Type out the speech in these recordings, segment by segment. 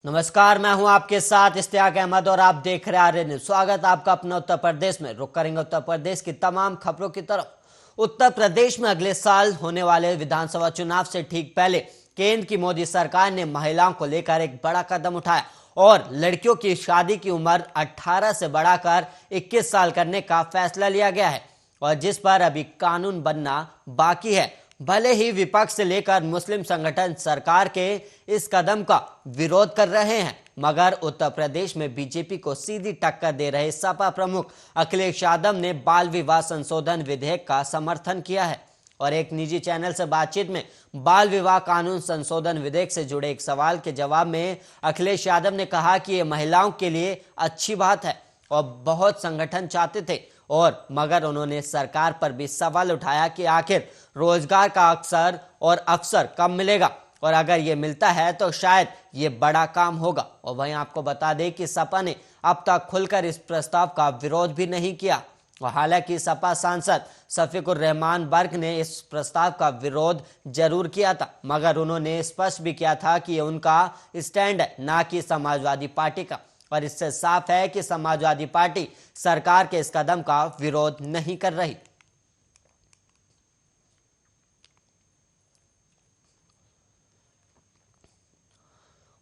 नमस्कार, मैं हूं आपके साथ इश्तियाक अहमद और आप देख रहे हैं आर्य न्यूज। स्वागत है आपका अपना उत्तर प्रदेश में। रुक करेंगे उत्तर प्रदेश की तमाम खबरों की तरफ। उत्तर प्रदेश में अगले साल होने वाले विधानसभा चुनाव से ठीक पहले केंद्र की मोदी सरकार ने महिलाओं को लेकर एक बड़ा कदम उठाया और लड़कियों की शादी की उम्र 18 से बढ़ाकर 21 साल करने का फैसला लिया गया है और जिस पर अभी कानून बनना बाकी है। भले ही विपक्ष से लेकर मुस्लिम संगठन सरकार के इस कदम का विरोध कर रहे हैं, मगर उत्तर प्रदेश में बीजेपी को सीधी टक्कर दे रहे सपा प्रमुख अखिलेश यादव ने बाल विवाह संशोधन विधेयक का समर्थन किया है और एक निजी चैनल से बातचीत में बाल विवाह कानून संशोधन विधेयक से जुड़े एक सवाल के जवाब में अखिलेश यादव ने कहा कि ये महिलाओं के लिए अच्छी बात है और बहुत संगठन चाहते थे और मगर उन्होंने सरकार पर भी सवाल उठाया कि आखिर रोजगार का अवसर कब मिलेगा और अगर ये मिलता है तो शायद ये बड़ा काम होगा। और वहीं आपको बता दें कि सपा ने अब तक खुलकर इस प्रस्ताव का विरोध भी नहीं किया और हालांकि सपा सांसद शफीकुर रहमान बर्क ने इस प्रस्ताव का विरोध जरूर किया था, मगर उन्होंने स्पष्ट भी किया था कि ये उनका स्टैंड है, ना कि समाजवादी पार्टी का। और इससे साफ है कि समाजवादी पार्टी सरकार के इस कदम का विरोध नहीं कर रही।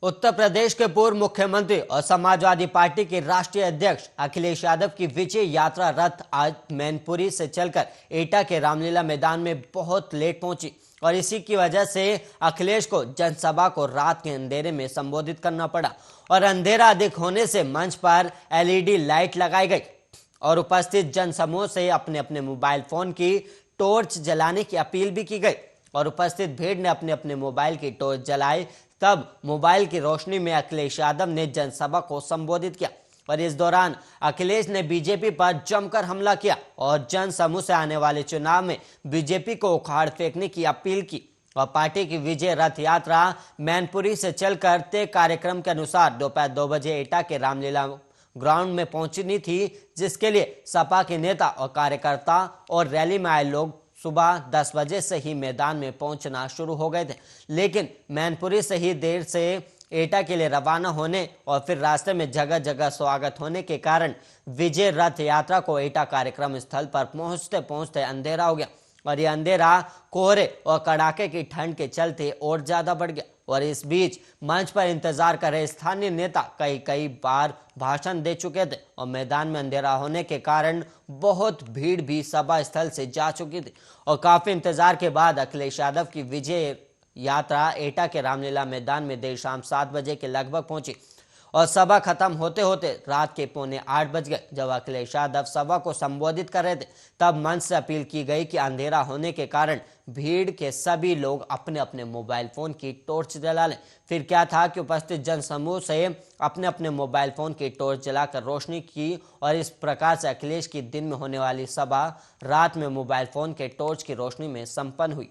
उत्तर प्रदेश के पूर्व मुख्यमंत्री और समाजवादी पार्टी के राष्ट्रीय अध्यक्ष अखिलेश यादव की विजय यात्रा रथ आज मैनपुरी से चलकर एटा के रामलीला मैदान में बहुत लेट पहुंची और इसी की वजह से अखिलेश को जनसभा को रात के अंधेरे में संबोधित करना पड़ा और अंधेरा अधिक होने से मंच पर एलईडी लाइट लगाई गई और उपस्थित जनसमूह से अपने अपने मोबाइल फोन की टॉर्च जलाने की अपील भी की गई और उपस्थित भीड़ ने अपने अपने मोबाइल की टॉर्च जलाई। तब मोबाइल की रोशनी में अखिलेश यादव ने जनसभा को संबोधित किया और इस दौरान अखिलेश ने बीजेपी पर जमकर हमला किया और जन समूह से आने वाले चुनाव में बीजेपी को उखाड़ फेंकने की अपील की और पार्टी की विजय रथ यात्रा मैनपुरी से चलकर तय कार्यक्रम के अनुसार दोपहर 2 बजे एटा के रामलीला ग्राउंड में पहुंचनी थी, जिसके लिए सपा के नेता और कार्यकर्ता और रैली में आए लोग सुबह 10 बजे से ही मैदान में पहुंचना शुरू हो गए थे, लेकिन मैनपुरी से ही देर से एटा के लिए रवाना होने और फिर रास्ते में जगह जगह स्वागत होने के कारण विजय रथ यात्रा को एटा कार्यक्रम स्थल पर पहुंचते पहुंचते अंधेरा हो गया और यह अंधेरा कोहरे और कड़ाके की ठंड के चलते और ज्यादा बढ़ गया। और इस बीच मंच पर इंतजार कर रहे स्थानीय नेता कई बार भाषण दे चुके थे और मैदान में अंधेरा होने के कारण बहुत भीड़ भी सभा स्थल से जा चुकी थी और काफी इंतजार के बाद अखिलेश यादव की विजय यात्रा एटा के रामलीला मैदान में देर शाम 7 बजे के लगभग पहुंची और सभा खत्म होते होते रात के 7:45 बज गए। जब अखिलेश यादव सभा को संबोधित कर रहे थे तब मंच से अपील की गई कि अंधेरा होने के कारण भीड़ के सभी लोग अपने अपने मोबाइल फोन की टॉर्च जला लें। फिर क्या था कि उपस्थित जनसमूह से अपने अपने मोबाइल फोन की टॉर्च जलाकर रोशनी की और इस प्रकार से अखिलेश की दिन में होने वाली सभा रात में मोबाइल फोन के टॉर्च की रोशनी में संपन्न हुई।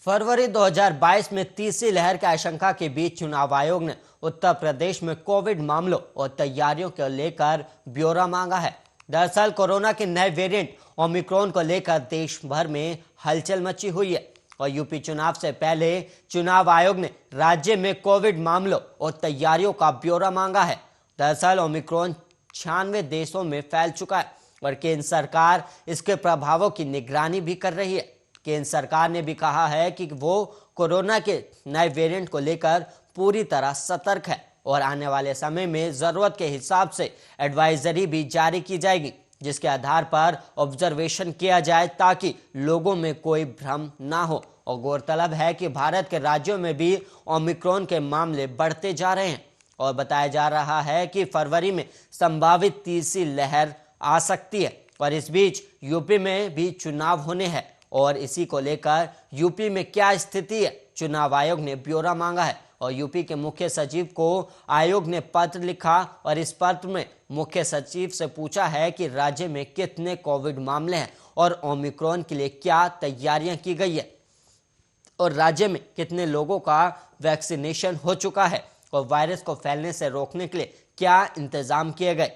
फरवरी 2022 में तीसरी लहर की आशंका के बीच चुनाव आयोग ने उत्तर प्रदेश में कोविड मामलों और तैयारियों को लेकर ब्यौरा मांगा है। दरअसल कोरोना के नए वेरिएंट ओमिक्रॉन को लेकर देश भर में हलचल मची हुई है और यूपी चुनाव से पहले चुनाव आयोग ने राज्य में कोविड मामलों और तैयारियों का ब्यौरा मांगा है। दरअसल ओमिक्रॉन 96 देशों में फैल चुका है और केंद्र सरकार इसके प्रभावों की निगरानी भी कर रही है। केंद्र सरकार ने भी कहा है कि वो कोरोना के नए वेरिएंट को लेकर पूरी तरह सतर्क है और आने वाले समय में जरूरत के हिसाब से एडवाइजरी भी जारी की जाएगी, जिसके आधार पर ऑब्जर्वेशन किया जाए ताकि लोगों में कोई भ्रम ना हो। और गौरतलब है कि भारत के राज्यों में भी ओमिक्रॉन के मामले बढ़ते जा रहे हैं और बताया जा रहा है कि फरवरी में संभावित तीसरी लहर आ सकती है और इस बीच यूपी में भी चुनाव होने हैं और इसी को लेकर यूपी में क्या स्थिति है, चुनाव आयोग ने ब्यौरा मांगा है और यूपी के मुख्य सचिव को आयोग ने पत्र लिखा और इस पत्र में मुख्य सचिव से पूछा है कि राज्य में कितने कोविड मामले हैं और ओमिक्रॉन के लिए क्या तैयारियां की गई है और राज्य में कितने लोगों का वैक्सीनेशन हो चुका है और वायरस को फैलने से रोकने के लिए क्या इंतजाम किए गए।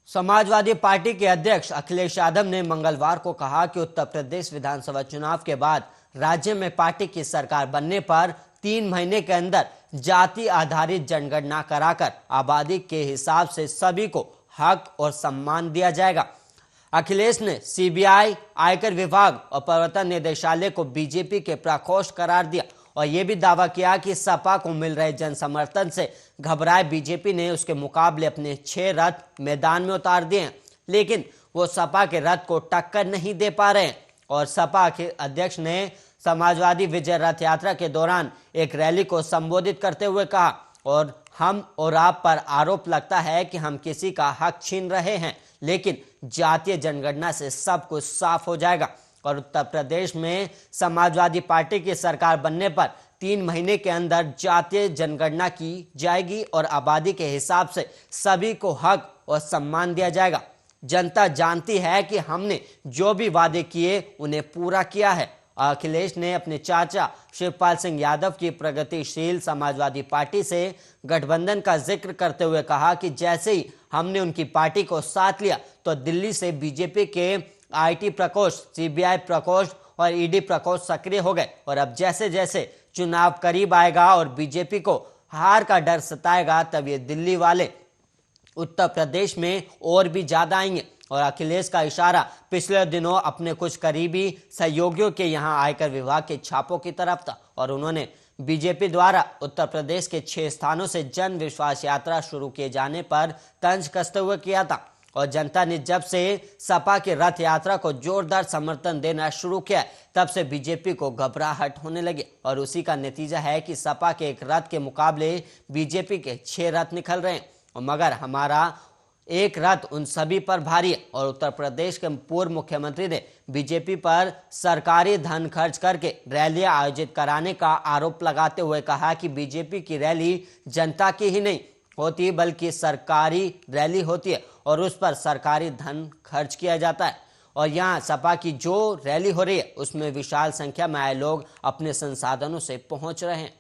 समाजवादी पार्टी के अध्यक्ष अखिलेश यादव ने मंगलवार को कहा कि उत्तर प्रदेश विधानसभा चुनाव के बाद राज्य में पार्टी की सरकार बनने पर 3 महीने के अंदर जाति आधारित जनगणना कराकर आबादी के हिसाब से सभी को हक और सम्मान दिया जाएगा। अखिलेश ने सीबीआई, आयकर विभाग और प्रवर्तन निदेशालय को बीजेपी के प्रकोष्ठ करार दिया और यह भी दावा किया कि सपा को मिल रहे जन समर्थन से घबराए बीजेपी ने उसके मुकाबले अपने 6 रथ मैदान में उतार दिए हैं, लेकिन वो सपा के रथ को टक्कर नहीं दे पा रहे हैं। और सपा के अध्यक्ष ने समाजवादी विजय रथ यात्रा के दौरान एक रैली को संबोधित करते हुए कहा, और हम और आप पर आरोप लगता है कि हम किसी का हक छीन रहे हैं, लेकिन जातीय जनगणना से सब कुछ साफ हो जाएगा। और उत्तर प्रदेश में समाजवादी पार्टी की सरकार बनने पर 3 महीने के अंदर जातीय जनगणना की जाएगी और आबादी के हिसाब से सभी को हक और सम्मान दिया जाएगा। जनता जानती है कि हमने जो भी वादे किए उन्हें पूरा किया है। अखिलेश ने अपने चाचा शिवपाल सिंह यादव की प्रगतिशील समाजवादी पार्टी से गठबंधन का जिक्र करते हुए कहा कि जैसे ही हमने उनकी पार्टी को साथ लिया तो दिल्ली से बीजेपी के आईटी प्रकोष्ठ, सीबीआई प्रकोष्ठ और ईडी प्रकोष्ठ सक्रिय हो गए, और अब जैसे जैसे चुनाव करीब आएगा और बीजेपी को हार का डर सताएगा, तब ये दिल्ली वाले उत्तर प्रदेश में और भी ज्यादा आएंगे। और अखिलेश का इशारा पिछले दिनों अपने कुछ करीबी सहयोगियों के यहां आयकर विभाग के छापों की तरफ था, और उन्होंने बीजेपी द्वारा उत्तर प्रदेश के 6 स्थानों से जन विश्वास यात्रा शुरू किए जाने पर तंज कसते हुए किया था। और जनता ने जब से सपा के रथ यात्रा को जोरदार समर्थन देना शुरू किया, तब से बीजेपी को घबराहट होने लगी, और उसी का नतीजा है कि सपा के एक रथ के मुकाबले बीजेपी के 6 रथ निकल रहे हैं। और मगर हमारा एक रथ उन सभी पर भारी है। और उत्तर प्रदेश के पूर्व मुख्यमंत्री ने बीजेपी पर सरकारी धन खर्च करके रैलियां आयोजित कराने का आरोप लगाते हुए कहा कि बीजेपी की रैली जनता की ही नहीं होती बल्कि सरकारी रैली होती है और उस पर सरकारी धन खर्च किया जाता है। और यहाँ सपा की जो रैली हो रही है उसमें विशाल संख्या में आए लोग अपने संसाधनों से पहुंच रहे हैं।